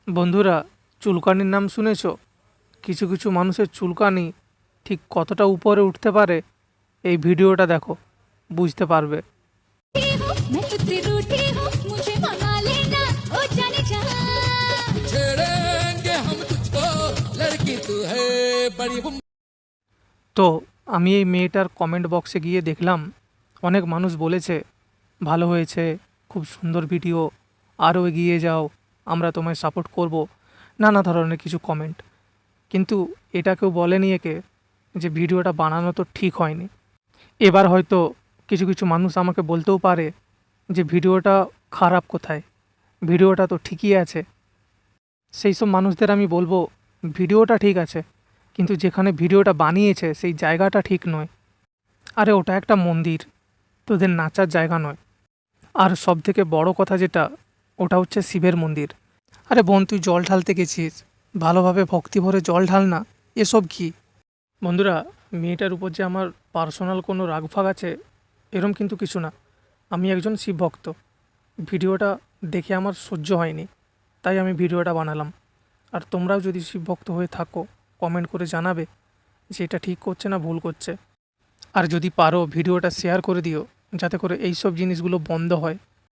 বন্ধুরা, চুলকানির নাম শুনেছো? কিছু কিছু মানুষের চুলকানি ঠিক কতটা উপরে উঠতে পারে এই ভিডিওটা দেখো, বুঝতে পারবে। मैं तुझसे रूठी हूँ मुझे मना लेना ओ जाने जा छेड़ेंगे हम तुझको लड़की तू है बड़ी তো আমি এই মেয়েটার কমেন্ট বক্সে গিয়ে দেখলাম অনেক মানুষ বলেছে ভালো হয়েছে, খুব সুন্দর ভিডিও, আরও এগিয়ে যাও, আমরা তোমায় সাপোর্ট করব, নানা ধরনের কিছু কমেন্ট। কিন্তু এটা কেউ বলেনি একে যে ভিডিওটা বানানো তো ঠিক হয়নি। এবার হয়তো কিছু কিছু মানুষ আমাকে বলতেও পারে যে ভিডিওটা খারাপ কোথায়, ভিডিওটা তো ঠিকই আছে। সেই সব মানুষদের আমি বলবো ভিডিওটা ঠিক আছে, কিন্তু যেখানে ভিডিওটা বানিয়েছে সেই জায়গাটা ঠিক নয়। আরে ওটা একটা মন্দির, তোদের নাচার জায়গা নয়। আর সব থেকে বড় কথা যেটা, ওটা হচ্ছে শিবের মন্দির। আরে বোন, তুই জল ঢালতে গেছিস, ভালোভাবে ভক্তি ভরে জল ঢাল না, এসব কি? বন্ধুরা, মেয়েটার উপর যে আমার পার্সোনাল কোনো রাগফাগ আছে এরম কিন্তু কিছু না। আমি একজন শিব ভক্ত। ভিডিওটা দেখে আমার সহ্য হয়নি, তাই আমি ভিডিওটা বানালাম। আর তোমরাও যদি শিব ভক্ত হয়ে থাকো, কমেন্ট করে জানাবে যে এটা ঠিক করছে না ভুল করছে। আর যদি পারো ভিডিওটা শেয়ার করে দিও, যাতে করে এই সব জিনিসগুলো বন্ধ হয়।